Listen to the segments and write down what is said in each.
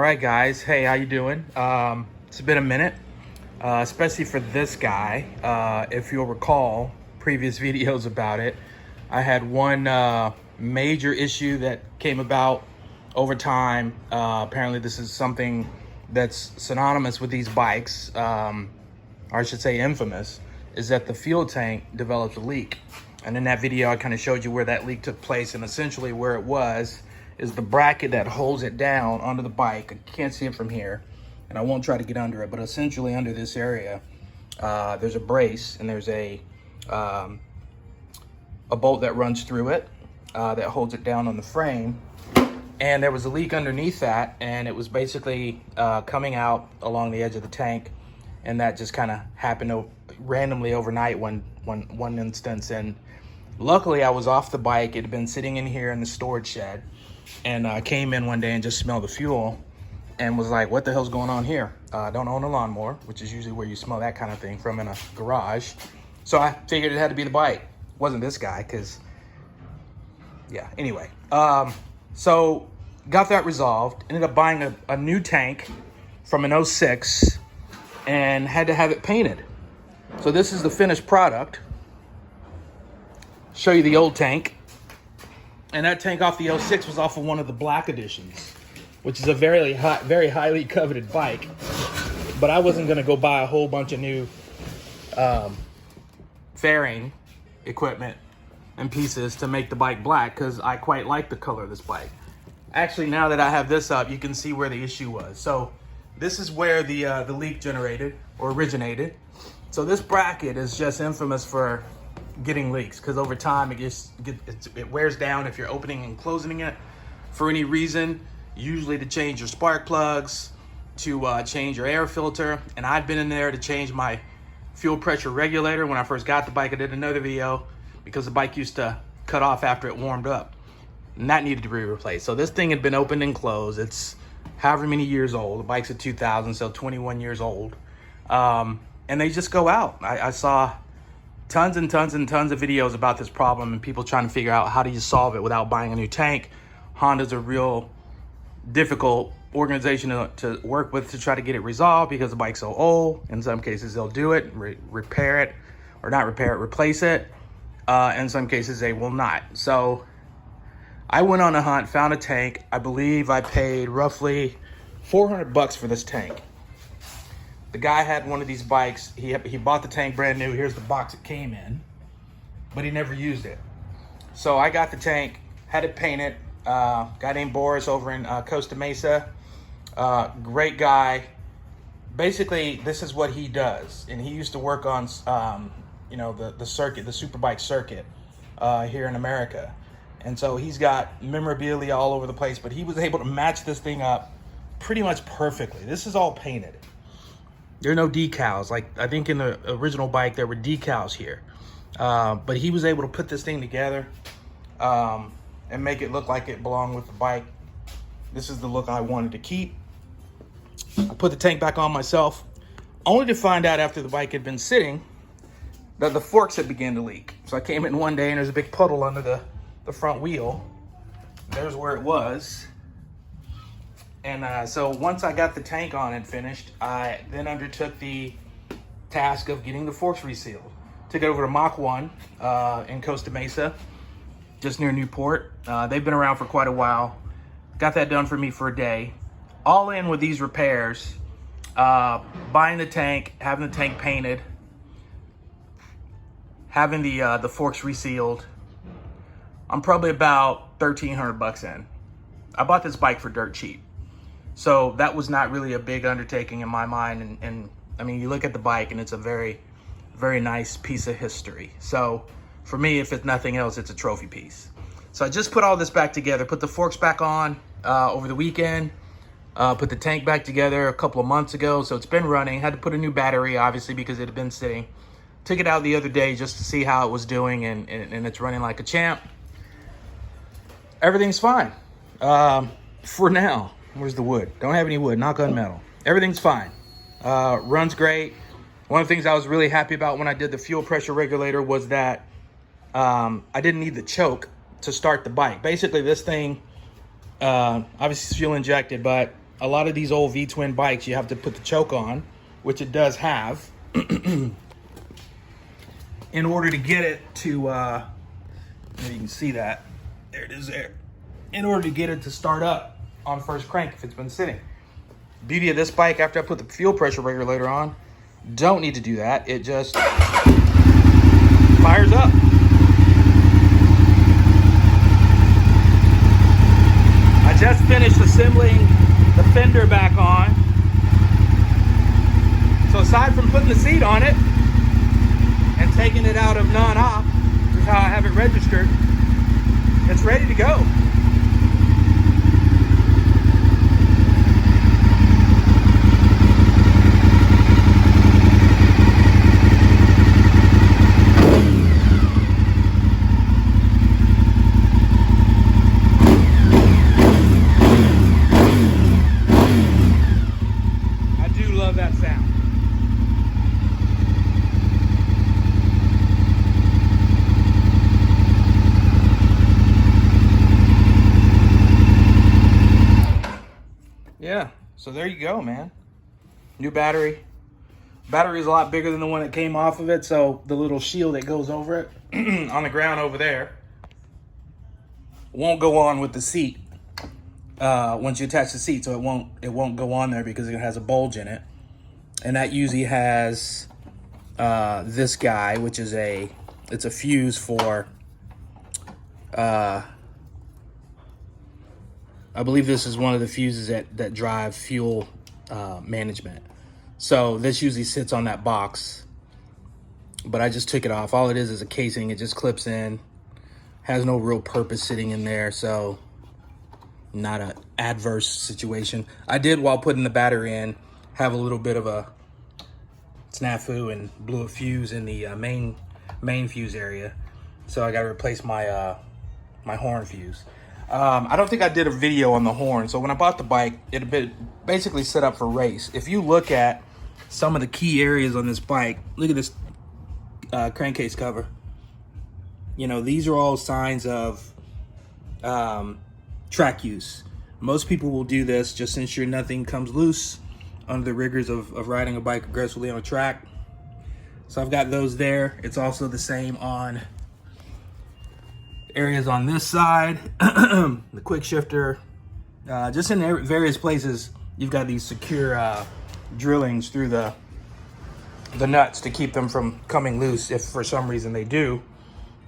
All right, guys. Hey, how you doing? It's been a minute, especially for this guy. If you'll recall previous videos about it, I had one major issue that came about over time. Apparently, this is something that's synonymous with these bikes, or I should say infamous, is that the fuel tank develops a leak. And in that video, I kind of showed you where that leak took place, and essentially where it was is the bracket that holds it down onto the bike. I can't see it from here, and I won't try to get under it, but essentially under this area, there's a brace and there's a bolt that runs through it that holds it down on the frame. And there was a leak underneath that, and it was basically coming out along the edge of the tank, and that just kind of happened randomly overnight one instance. And luckily I was off the bike. It had been sitting in here in the storage shed, and I came in one day and just smelled the fuel and was like, what the hell's going on here? I don't own a lawnmower, which is usually where you smell that kind of thing from, in a garage. So I figured it had to be the bike. It wasn't this guy, because, yeah, anyway. So got that resolved, ended up buying a new tank from an 06 and had to have it painted. So this is the finished product. Show you the old tank. And that tank off the 06 was off of one of the black editions, which is a very highly coveted bike. But I wasn't gonna go buy a whole bunch of new fairing equipment and pieces to make the bike black, because I quite like the color of this bike. Actually, now that I have this up, you can see where the issue was. So this is where the leak generated or originated. So this bracket is just infamous for getting leaks, because over time it wears down if you're opening and closing it for any reason, usually to change your spark plugs, to change your air filter. And I've been in there to change my fuel pressure regulator. When I first got the bike, I did another video because the bike used to cut off after it warmed up, and that needed to be replaced. So this thing had been opened and closed. It's however many years old. The bike's a 2000, so 21 years old. And they just go out. I saw tons and tons and tons of videos about this problem and people trying to figure out how do you solve it without buying a new tank. Honda's a real difficult organization to work with to try to get it resolved, because the bike's so old. In some cases they'll do it, repair it, or not repair it, replace it. In some cases they will not. So I went on a hunt, found a tank. I believe I paid roughly $400 for this tank. The guy had one of these bikes. He bought the tank brand new. Here's the box it came in, but he never used it. So I got the tank, had it painted. Guy named Boris over in Costa Mesa. Great guy. Basically, this is what he does. And he used to work on, the circuit, the superbike circuit here in America. And so he's got memorabilia all over the place, but he was able to match this thing up pretty much perfectly. This is all painted. There are no decals. Like, I think in the original bike, there were decals here. But he was able to put this thing together and make it look like it belonged with the bike. This is the look I wanted to keep. I put the tank back on myself, only to find out after the bike had been sitting that the forks had begun to leak. So I came in one day and there's a big puddle under the front wheel. There's where it was. And so once I got the tank on and finished, I then undertook the task of getting the forks resealed. Took it over to Mach 1 in Costa Mesa, just near Newport. They've been around for quite a while. Got that done for me for a day. All in with these repairs, buying the tank, having the tank painted, having the forks resealed. I'm probably about $1,300 in. I bought this bike for dirt cheap. So that was not really a big undertaking in my mind. And I mean, you look at the bike and it's a very, very nice piece of history. So for me, if it's nothing else, it's a trophy piece. So I just put all this back together, put the forks back on over the weekend, put the tank back together a couple of months ago. So it's been running. Had to put a new battery, obviously, because it had been sitting. Took it out the other day just to see how it was doing, and it's running like a champ. Everything's fine for now. Where's the wood? Don't have any wood, knock on metal. Everything's fine. Runs great. One of the things I was really happy about when I did the fuel pressure regulator was that I didn't need the choke to start the bike. Basically, this thing, obviously it's fuel injected, but a lot of these old V-twin bikes, you have to put the choke on, which it does have, in order to get it to, you can see that, there it is there, in order to get it to start up on first crank if it's been sitting. Beauty of this bike, after I put the fuel pressure regulator on, don't need to do that. It just fires up. I just finished assembling the fender back on. So aside from putting the seat on it and taking it out of non-op, which is how I have it registered, it's ready to go. That sound. Yeah, so there you go, man. New battery. Battery is a lot bigger than the one that came off of it, so the little shield that goes over it on the ground over there won't go on with the seat once you attach the seat, so it won't go on there because it has a bulge in it. And that usually has this guy, which is it's a fuse for, I believe this is one of the fuses that drive fuel management. So this usually sits on that box, but I just took it off. All it is a casing. It just clips in, has no real purpose sitting in there. So not an adverse situation. I did, while putting the battery in, have a little bit of a snafu and blew a fuse in the main fuse area, so I got to replace my my horn fuse. I don't think I did a video on the horn. So when I bought the bike, it had been basically set up for race. If you look at some of the key areas on this bike, look at this crankcase cover. You know, these are all signs of track use. Most people will do this just to ensure nothing comes loose under the rigors of riding a bike aggressively on a track. So I've got those there. It's also the same on areas on this side, the quick shifter, just in various places. You've got these secure drillings through the nuts to keep them from coming loose if for some reason they do.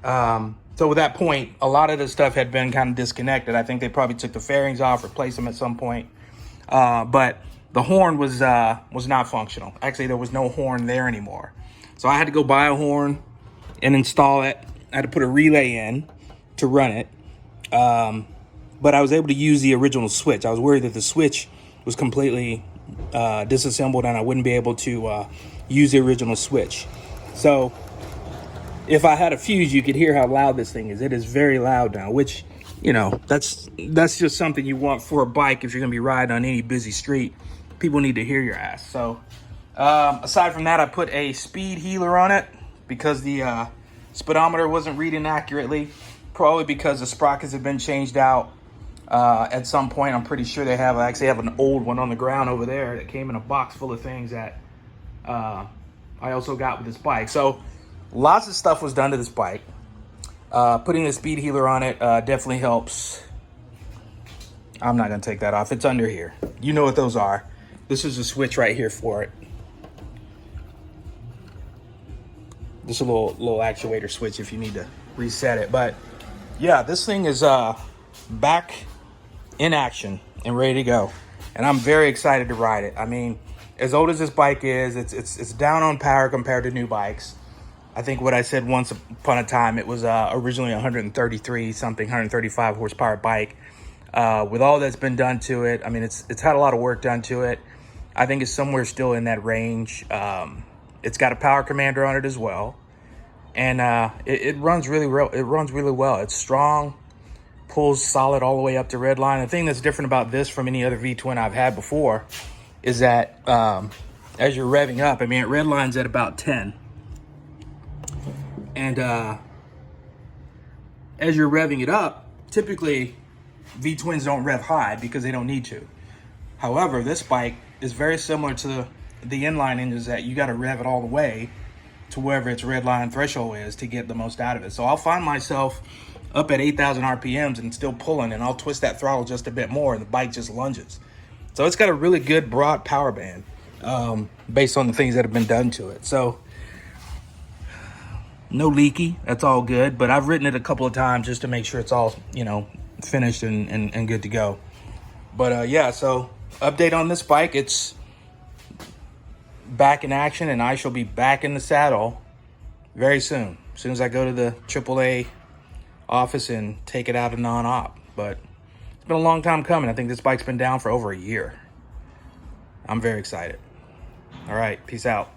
So with that point, a lot of the stuff had been kind of disconnected. I think they probably took the fairings off, replaced them at some point. But the horn was not functional. Actually, there was no horn there anymore. So I had to go buy a horn and install it. I had to put a relay in to run it. But I was able to use the original switch. I was worried that the switch was completely disassembled and I wouldn't be able to use the original switch. So if I had a fuse, you could hear how loud this thing is. It is very loud now, which, you know, that's just something you want for a bike if you're gonna be riding on any busy street. People need to hear your ass. So aside from that, I put a speed healer on it because the speedometer wasn't reading accurately, probably because the sprockets have been changed out at some point. I'm pretty sure they have. I actually have an old one on the ground over there that came in a box full of things that I also got with this bike. So lots of stuff was done to this bike. Putting the speed healer on it definitely helps. I'm not gonna take that off. It's under here. You know what those are. This is a switch right here for it. Just a little actuator switch if you need to reset it. But yeah, this thing is back in action and ready to go. And I'm very excited to ride it. I mean, as old as this bike is, it's down on power compared to new bikes. I think what I said once upon a time, it was originally 135 horsepower bike. With all that's been done to it, I mean, it's had a lot of work done to it. I think it's somewhere still in that range. It's got a power commander on it as well. And it runs really well. It's strong, pulls solid all the way up to red line. The thing that's different about this from any other V-twin I've had before is that as you're revving up, I mean, it red lines at about 10. And as you're revving it up, typically V-twins don't rev high because they don't need to. However, this bike is very similar to the inline engines that you got to rev it all the way to wherever its red line threshold is to get the most out of it. So I'll find myself up at 8,000 RPMs and still pulling, and I'll twist that throttle just a bit more and the bike just lunges. So it's got a really good broad power band based on the things that have been done to it. So no leaky, that's all good, but I've ridden it a couple of times just to make sure it's all, you know, finished and good to go. But yeah, so update on this bike, it's back in action, and I shall be back in the saddle very soon. As soon as I go to the AAA office and take it out of non-op. But it's been a long time coming. I think this bike's been down for over a year. I'm very excited. All right, peace out.